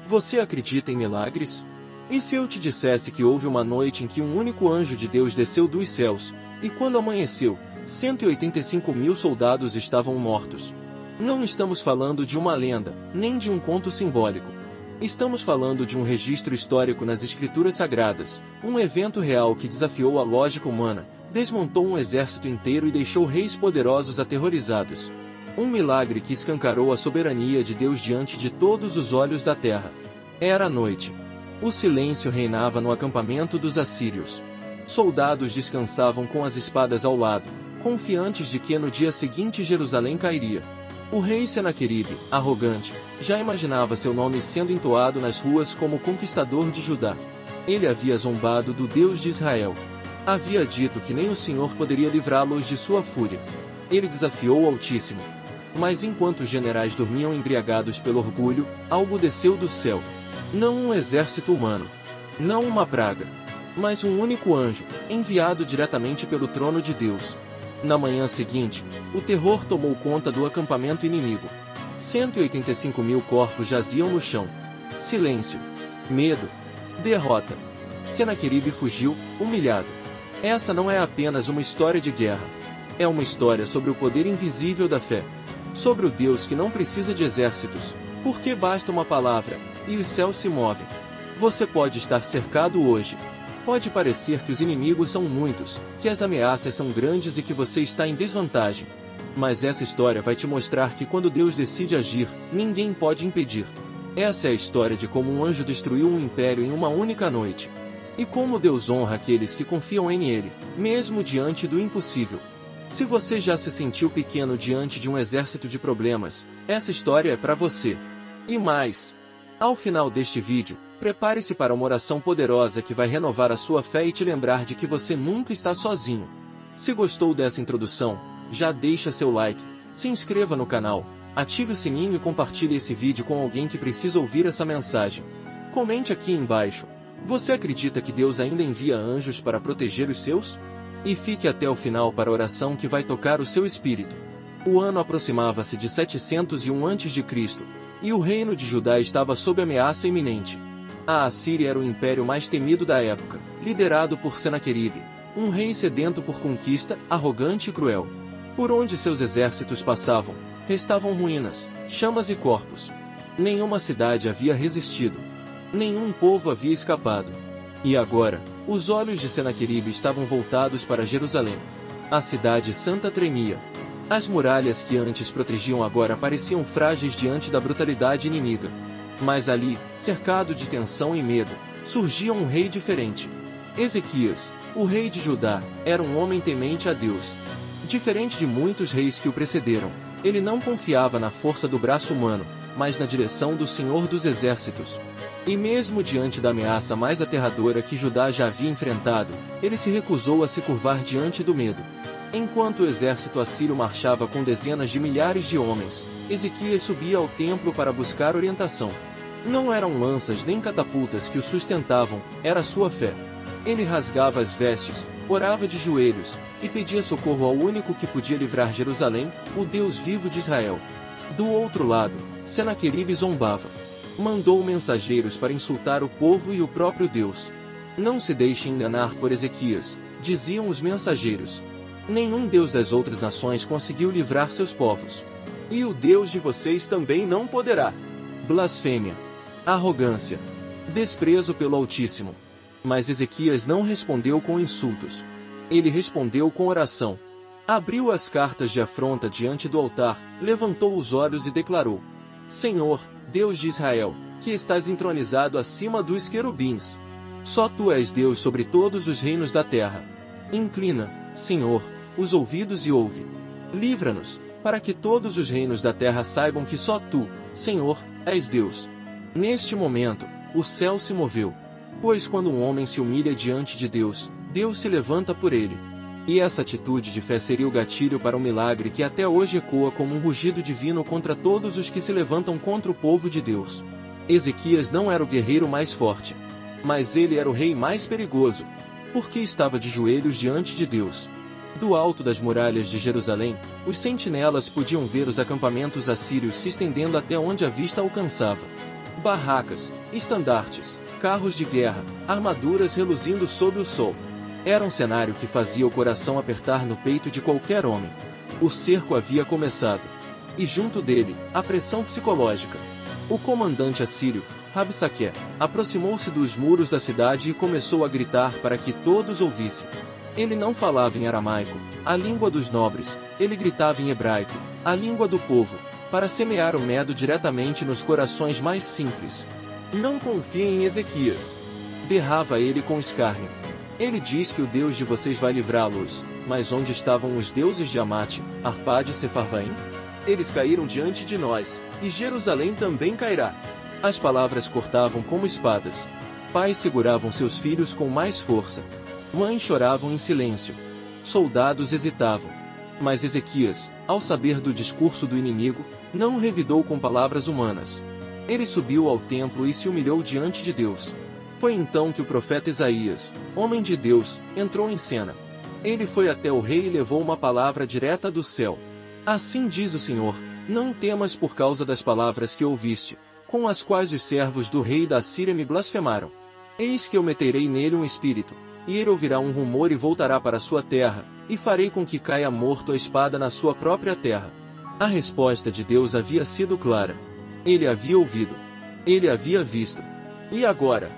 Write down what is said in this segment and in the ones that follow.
Você acredita em milagres? E se eu te dissesse que houve uma noite em que um único anjo de Deus desceu dos céus, e quando amanheceu, 185.000 soldados estavam mortos? Não estamos falando de uma lenda, nem de um conto simbólico. Estamos falando de um registro histórico nas Escrituras Sagradas, um evento real que desafiou a lógica humana, desmontou um exército inteiro e deixou reis poderosos aterrorizados. Um milagre que escancarou a soberania de Deus diante de todos os olhos da terra. Era noite. O silêncio reinava no acampamento dos assírios. Soldados descansavam com as espadas ao lado, confiantes de que no dia seguinte Jerusalém cairia. O rei Senaqueribe, arrogante, já imaginava seu nome sendo entoado nas ruas como conquistador de Judá. Ele havia zombado do Deus de Israel. Havia dito que nem o Senhor poderia livrá-los de sua fúria. Ele desafiou o Altíssimo. Mas enquanto os generais dormiam embriagados pelo orgulho, algo desceu do céu. Não um exército humano. Não uma praga. Mas um único anjo, enviado diretamente pelo trono de Deus. Na manhã seguinte, o terror tomou conta do acampamento inimigo. 185.000 corpos jaziam no chão. Silêncio. Medo. Derrota. Senaqueribe fugiu, humilhado. Essa não é apenas uma história de guerra. É uma história sobre o poder invisível da fé. Sobre o Deus que não precisa de exércitos, porque basta uma palavra, e os céus se movem. Você pode estar cercado hoje. Pode parecer que os inimigos são muitos, que as ameaças são grandes e que você está em desvantagem. Mas essa história vai te mostrar que quando Deus decide agir, ninguém pode impedir. Essa é a história de como um anjo destruiu um império em uma única noite. E como Deus honra aqueles que confiam em Ele, mesmo diante do impossível. Se você já se sentiu pequeno diante de um exército de problemas, essa história é para você. E mais. Ao final deste vídeo, prepare-se para uma oração poderosa que vai renovar a sua fé e te lembrar de que você nunca está sozinho. Se gostou dessa introdução, já deixa seu like, se inscreva no canal, ative o sininho e compartilhe esse vídeo com alguém que precisa ouvir essa mensagem. Comente aqui embaixo. Você acredita que Deus ainda envia anjos para proteger os seus? E fique até o final para a oração que vai tocar o seu espírito. O ano aproximava-se de 701 a.C., e o reino de Judá estava sob ameaça iminente. A Assíria era o império mais temido da época, liderado por Senaqueribe, um rei sedento por conquista, arrogante e cruel. Por onde seus exércitos passavam, restavam ruínas, chamas e corpos. Nenhuma cidade havia resistido. Nenhum povo havia escapado. E agora, os olhos de Senaqueribe estavam voltados para Jerusalém. A cidade santa tremia. As muralhas que antes protegiam agora pareciam frágeis diante da brutalidade inimiga. Mas ali, cercado de tensão e medo, surgia um rei diferente. Ezequias, o rei de Judá, era um homem temente a Deus. Diferente de muitos reis que o precederam, ele não confiava na força do braço humano, mas na direção do Senhor dos Exércitos. E mesmo diante da ameaça mais aterradora que Judá já havia enfrentado, ele se recusou a se curvar diante do medo. Enquanto o exército assírio marchava com dezenas de milhares de homens, Ezequias subia ao templo para buscar orientação. Não eram lanças nem catapultas que o sustentavam, era sua fé. Ele rasgava as vestes, orava de joelhos, e pedia socorro ao único que podia livrar Jerusalém, o Deus vivo de Israel. Do outro lado, Senaqueribe zombava. Mandou mensageiros para insultar o povo e o próprio Deus. Não se deixe enganar por Ezequias, diziam os mensageiros. Nenhum Deus das outras nações conseguiu livrar seus povos. E o Deus de vocês também não poderá. Blasfêmia. Arrogância. Desprezo pelo Altíssimo. Mas Ezequias não respondeu com insultos. Ele respondeu com oração. Abriu as cartas de afronta diante do altar, levantou os olhos e declarou: Senhor, Deus de Israel, que estás entronizado acima dos querubins. Só tu és Deus sobre todos os reinos da terra. Inclina, Senhor, os ouvidos e ouve. Livra-nos, para que todos os reinos da terra saibam que só tu, Senhor, és Deus. Neste momento, o céu se moveu. Pois quando um homem se humilha diante de Deus, Deus se levanta por ele. E essa atitude de fé seria o gatilho para um milagre que até hoje ecoa como um rugido divino contra todos os que se levantam contra o povo de Deus. Ezequias não era o guerreiro mais forte, mas ele era o rei mais perigoso, porque estava de joelhos diante de Deus. Do alto das muralhas de Jerusalém, os sentinelas podiam ver os acampamentos assírios se estendendo até onde a vista alcançava. Barracas, estandartes, carros de guerra, armaduras reluzindo sob o sol. Era um cenário que fazia o coração apertar no peito de qualquer homem. O cerco havia começado. E junto dele, a pressão psicológica. O comandante assírio, Rabsaqué, aproximou-se dos muros da cidade e começou a gritar para que todos ouvissem. Ele não falava em aramaico, a língua dos nobres, ele gritava em hebraico, a língua do povo, para semear o medo diretamente nos corações mais simples. Não confiem em Ezequias. Berrava ele com escárnio. Ele diz que o Deus de vocês vai livrá-los, mas onde estavam os deuses de Amate, Arpade e Sefarvaim? Eles caíram diante de nós, e Jerusalém também cairá. As palavras cortavam como espadas. Pais seguravam seus filhos com mais força. Mães choravam em silêncio. Soldados hesitavam. Mas Ezequias, ao saber do discurso do inimigo, não revidou com palavras humanas. Ele subiu ao templo e se humilhou diante de Deus. Foi então que o profeta Isaías, homem de Deus, entrou em cena. Ele foi até o rei e levou uma palavra direta do céu. Assim diz o Senhor, não temas por causa das palavras que ouviste, com as quais os servos do rei da Síria me blasfemaram. Eis que eu meterei nele um espírito, e ele ouvirá um rumor e voltará para sua terra, e farei com que caia morto a espada na sua própria terra. A resposta de Deus havia sido clara. Ele havia ouvido. Ele havia visto. E agora?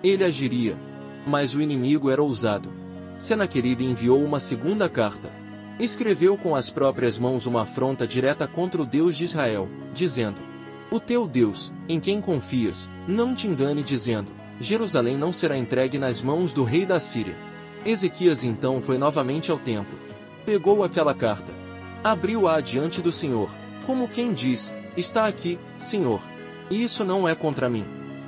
Ele agiria. Mas o inimigo era ousado. Senaqueribe enviou uma segunda carta. Escreveu com as próprias mãos uma afronta direta contra o Deus de Israel, dizendo: O teu Deus, em quem confias, não te engane dizendo, Jerusalém não será entregue nas mãos do rei da Síria. Ezequias então foi novamente ao templo. Pegou aquela carta. Abriu-a diante do Senhor, como quem diz, está aqui, Senhor. Isso não é contra mim.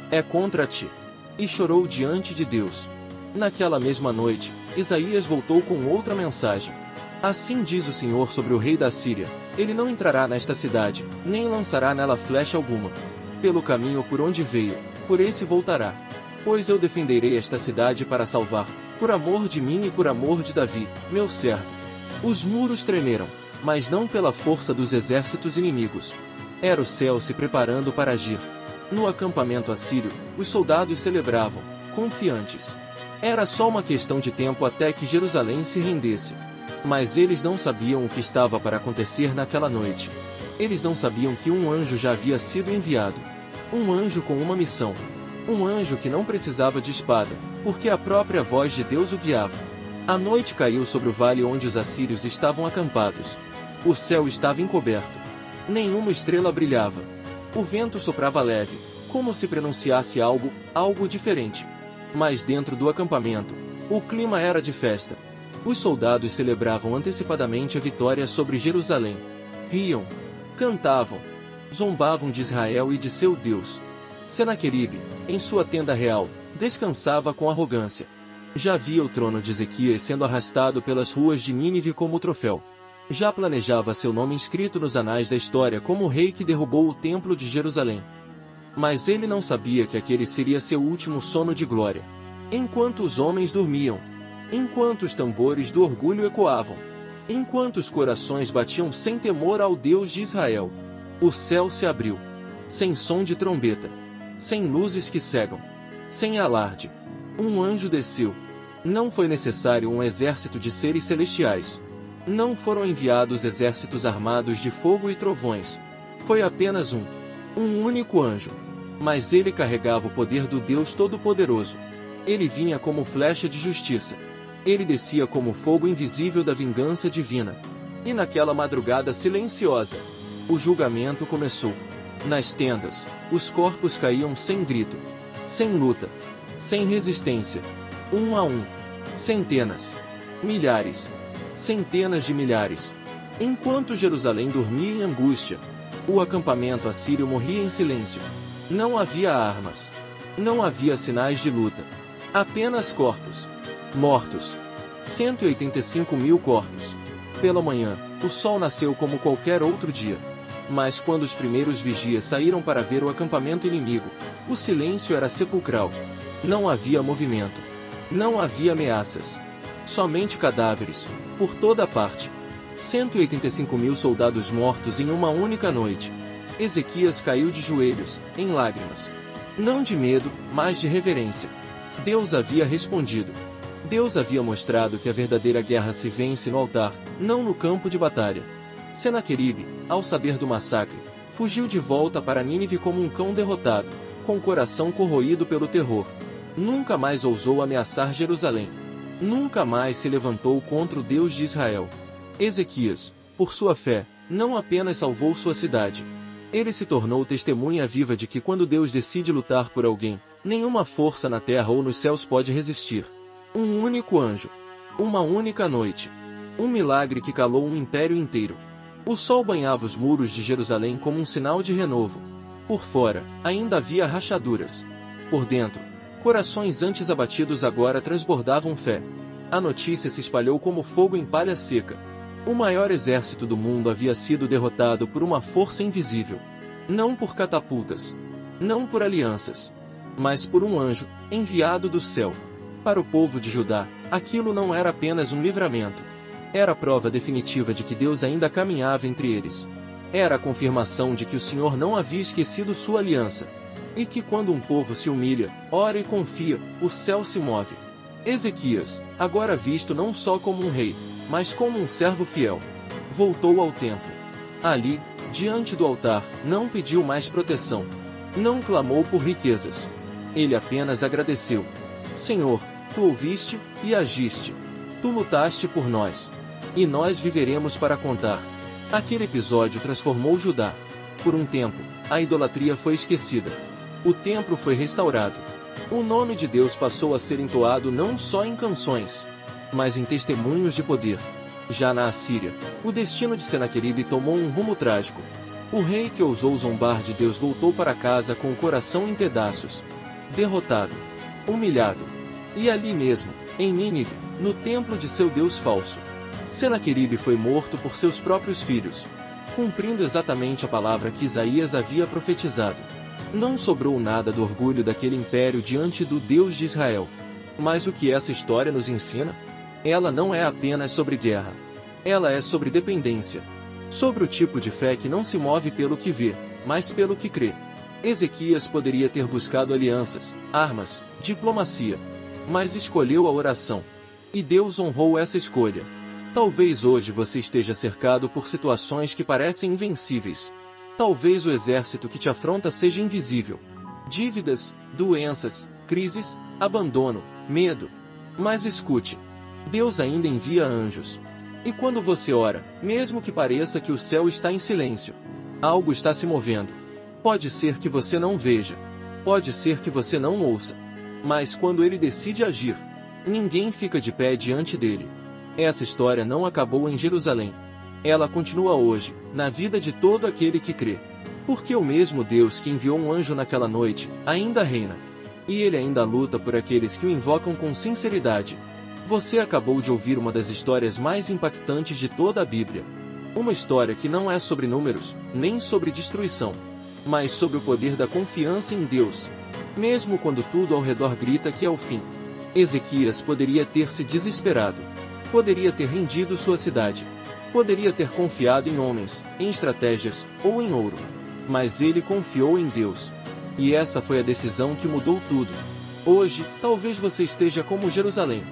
É contra ti. E chorou diante de Deus. Naquela mesma noite, Isaías voltou com outra mensagem. Assim diz o Senhor sobre o rei da Síria, ele não entrará nesta cidade, nem lançará nela flecha alguma. Pelo caminho por onde veio, por esse voltará. Pois eu defenderei esta cidade para salvar, por amor de mim e por amor de Davi, meu servo. Os muros tremeram, mas não pela força dos exércitos inimigos. Era o céu se preparando para agir. No acampamento assírio, os soldados celebravam, confiantes. Era só uma questão de tempo até que Jerusalém se rendesse. Mas eles não sabiam o que estava para acontecer naquela noite. Eles não sabiam que um anjo já havia sido enviado. Um anjo com uma missão. Um anjo que não precisava de espada, porque a própria voz de Deus o guiava. A noite caiu sobre o vale onde os assírios estavam acampados. O céu estava encoberto. Nenhuma estrela brilhava. O vento soprava leve, como se pronunciasse algo diferente. Mas dentro do acampamento, o clima era de festa. Os soldados celebravam antecipadamente a vitória sobre Jerusalém. Riam, cantavam, zombavam de Israel e de seu Deus. Senaqueribe, em sua tenda real, descansava com arrogância. Já via o trono de Ezequias sendo arrastado pelas ruas de Nínive como troféu. Já planejava seu nome inscrito nos anais da história como o rei que derrubou o templo de Jerusalém. Mas ele não sabia que aquele seria seu último sono de glória. Enquanto os homens dormiam, enquanto os tambores do orgulho ecoavam, enquanto os corações batiam sem temor ao Deus de Israel, o céu se abriu. Sem som de trombeta, sem luzes que cegam, sem alarde, um anjo desceu. Não foi necessário um exército de seres celestiais. Não foram enviados exércitos armados de fogo e trovões. Foi apenas um único anjo. Mas ele carregava o poder do Deus Todo-Poderoso. Ele vinha como flecha de justiça. Ele descia como fogo invisível da vingança divina. E naquela madrugada silenciosa, o julgamento começou. Nas tendas, os corpos caíam sem grito, sem luta, sem resistência. Um a um. Centenas. Milhares. Centenas de milhares. Enquanto Jerusalém dormia em angústia, o acampamento assírio morria em silêncio. Não havia armas. Não havia sinais de luta. Apenas corpos. Mortos. 185.000 corpos. Pela manhã, o sol nasceu como qualquer outro dia. Mas quando os primeiros vigias saíram para ver o acampamento inimigo, o silêncio era sepulcral. Não havia movimento. Não havia ameaças. Somente cadáveres, por toda parte. 185.000 soldados mortos em uma única noite. Ezequias caiu de joelhos, em lágrimas. Não de medo, mas de reverência. Deus havia respondido. Deus havia mostrado que a verdadeira guerra se vence no altar, não no campo de batalha. Senaqueribe, ao saber do massacre, fugiu de volta para Nínive como um cão derrotado, com o coração corroído pelo terror. Nunca mais ousou ameaçar Jerusalém. Nunca mais se levantou contra o Deus de Israel. Ezequias, por sua fé, não apenas salvou sua cidade. Ele se tornou testemunha viva de que quando Deus decide lutar por alguém, nenhuma força na terra ou nos céus pode resistir. Um único anjo. Uma única noite. Um milagre que calou um império inteiro. O sol banhava os muros de Jerusalém como um sinal de renovo. Por fora, ainda havia rachaduras. Por dentro, corações antes abatidos agora transbordavam fé. A notícia se espalhou como fogo em palha seca. O maior exército do mundo havia sido derrotado por uma força invisível. Não por catapultas. Não por alianças. Mas por um anjo, enviado do céu. Para o povo de Judá, aquilo não era apenas um livramento. Era a prova definitiva de que Deus ainda caminhava entre eles. Era a confirmação de que o Senhor não havia esquecido sua aliança. E que quando um povo se humilha, ora e confia, o céu se move. Ezequias, agora visto não só como um rei, mas como um servo fiel, voltou ao templo. Ali, diante do altar, não pediu mais proteção. Não clamou por riquezas. Ele apenas agradeceu. Senhor, Tu ouviste e agiste. Tu lutaste por nós. E nós viveremos para contar. Aquele episódio transformou Judá. Por um tempo, a idolatria foi esquecida. O templo foi restaurado. O nome de Deus passou a ser entoado não só em canções, mas em testemunhos de poder. Já na Assíria, o destino de Senaqueribe tomou um rumo trágico. O rei que ousou zombar de Deus voltou para casa com o coração em pedaços. Derrotado. Humilhado. E ali mesmo, em Nínive, no templo de seu Deus falso, Senaqueribe foi morto por seus próprios filhos, cumprindo exatamente a palavra que Isaías havia profetizado. Não sobrou nada do orgulho daquele império diante do Deus de Israel. Mas o que essa história nos ensina? Ela não é apenas sobre guerra. Ela é sobre dependência. Sobre o tipo de fé que não se move pelo que vê, mas pelo que crê. Ezequias poderia ter buscado alianças, armas, diplomacia. Mas escolheu a oração. E Deus honrou essa escolha. Talvez hoje você esteja cercado por situações que parecem invencíveis. Talvez o exército que te afronta seja invisível. Dívidas, doenças, crises, abandono, medo. Mas escute. Deus ainda envia anjos. E quando você ora, mesmo que pareça que o céu está em silêncio, algo está se movendo. Pode ser que você não veja. Pode ser que você não ouça. Mas quando ele decide agir, ninguém fica de pé diante dele. Essa história não acabou em Jerusalém. Ela continua hoje, na vida de todo aquele que crê. Porque o mesmo Deus que enviou um anjo naquela noite, ainda reina. E ele ainda luta por aqueles que o invocam com sinceridade. Você acabou de ouvir uma das histórias mais impactantes de toda a Bíblia. Uma história que não é sobre números, nem sobre destruição, mas sobre o poder da confiança em Deus. Mesmo quando tudo ao redor grita que é o fim. Ezequias poderia ter se desesperado. Poderia ter rendido sua cidade. Poderia ter confiado em homens, em estratégias, ou em ouro. Mas ele confiou em Deus. E essa foi a decisão que mudou tudo. Hoje, talvez você esteja como Jerusalém.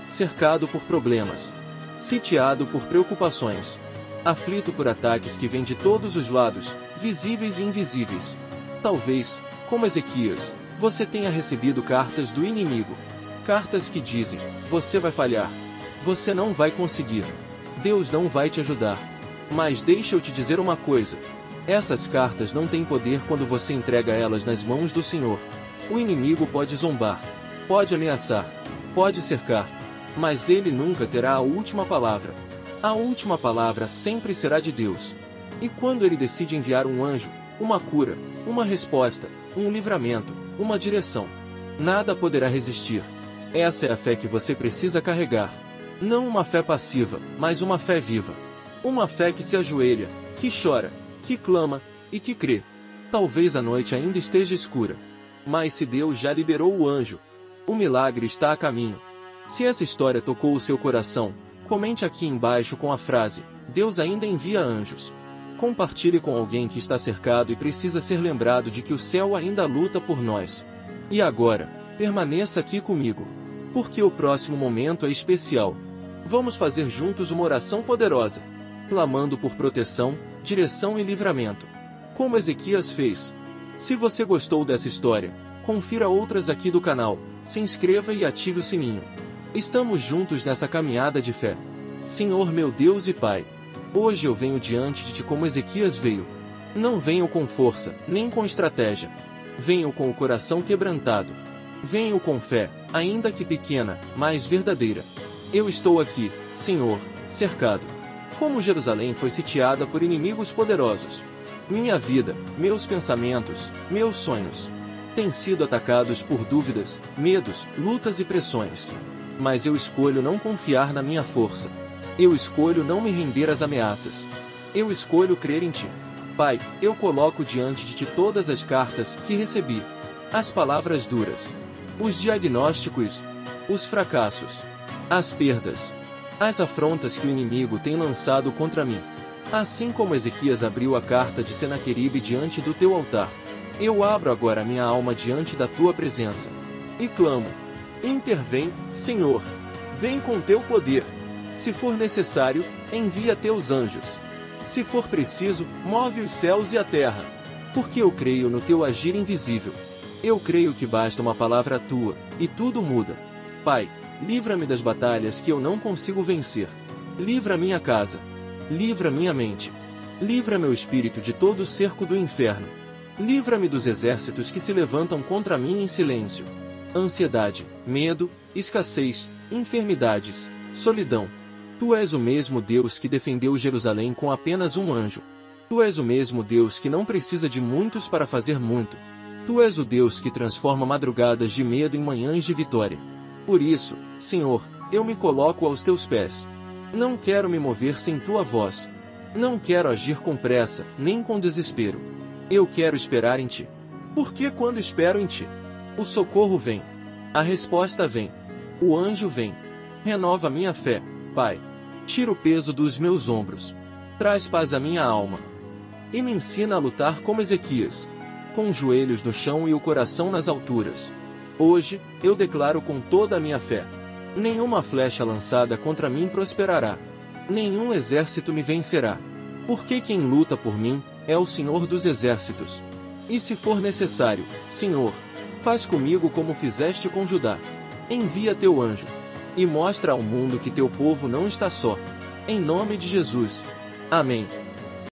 Cercado por problemas. Sitiado por preocupações. Aflito por ataques que vêm de todos os lados, visíveis e invisíveis. Talvez, como Ezequias, você tenha recebido cartas do inimigo. Cartas que dizem, você vai falhar. Você não vai conseguir. Deus não vai te ajudar. Mas deixa eu te dizer uma coisa. Essas cartas não têm poder quando você entrega elas nas mãos do Senhor. O inimigo pode zombar. Pode ameaçar. Pode cercar. Mas ele nunca terá a última palavra. A última palavra sempre será de Deus. E quando ele decide enviar um anjo, uma cura, uma resposta, um livramento, uma direção, nada poderá resistir. Essa é a fé que você precisa carregar. Não uma fé passiva, mas uma fé viva. Uma fé que se ajoelha, que chora, que clama, e que crê. Talvez a noite ainda esteja escura. Mas se Deus já liberou o anjo, o milagre está a caminho. Se essa história tocou o seu coração, comente aqui embaixo com a frase, Deus ainda envia anjos. Compartilhe com alguém que está cercado e precisa ser lembrado de que o céu ainda luta por nós. E agora, permaneça aqui comigo, porque o próximo momento é especial. Vamos fazer juntos uma oração poderosa, clamando por proteção, direção e livramento, como Ezequias fez. Se você gostou dessa história, confira outras aqui do canal, se inscreva e ative o sininho. Estamos juntos nessa caminhada de fé. Senhor meu Deus e Pai, hoje eu venho diante de Ti como Ezequias veio. Não venho com força, nem com estratégia. Venho com o coração quebrantado. Venho com fé, ainda que pequena, mas verdadeira. Eu estou aqui, Senhor, cercado. Como Jerusalém foi sitiada por inimigos poderosos. Minha vida, meus pensamentos, meus sonhos têm sido atacados por dúvidas, medos, lutas e pressões. Mas eu escolho não confiar na minha força. Eu escolho não me render às ameaças. Eu escolho crer em Ti. Pai, eu coloco diante de Ti todas as cartas que recebi. As palavras duras. Os diagnósticos. Os fracassos. As perdas. As afrontas que o inimigo tem lançado contra mim. Assim como Ezequias abriu a carta de Senaqueribe diante do Teu altar, eu abro agora a minha alma diante da Tua presença. E clamo. Intervém, Senhor. Vem com Teu poder. Se for necessário, envia Teus anjos. Se for preciso, move os céus e a terra. Porque eu creio no Teu agir invisível. Eu creio que basta uma palavra Tua, e tudo muda. Pai, livra-me das batalhas que eu não consigo vencer. Livra minha casa. Livra minha mente. Livra meu espírito de todo o cerco do inferno. Livra-me dos exércitos que se levantam contra mim em silêncio. Ansiedade, medo, escassez, enfermidades, solidão. Tu és o mesmo Deus que defendeu Jerusalém com apenas um anjo. Tu és o mesmo Deus que não precisa de muitos para fazer muito. Tu és o Deus que transforma madrugadas de medo em manhãs de vitória. Por isso, Senhor, eu me coloco aos Teus pés. Não quero me mover sem Tua voz. Não quero agir com pressa, nem com desespero. Eu quero esperar em Ti. Porque quando espero em Ti, o socorro vem. A resposta vem. O anjo vem. Renova minha fé, Pai. Tira o peso dos meus ombros. Traz paz à minha alma. E me ensina a lutar como Ezequias, com os joelhos no chão e o coração nas alturas. Hoje, eu declaro com toda a minha fé. Nenhuma flecha lançada contra mim prosperará. Nenhum exército me vencerá. Porque quem luta por mim é o Senhor dos exércitos. E se for necessário, Senhor, faz comigo como fizeste com Judá. Envia Teu anjo. E mostra ao mundo que Teu povo não está só. Em nome de Jesus. Amém.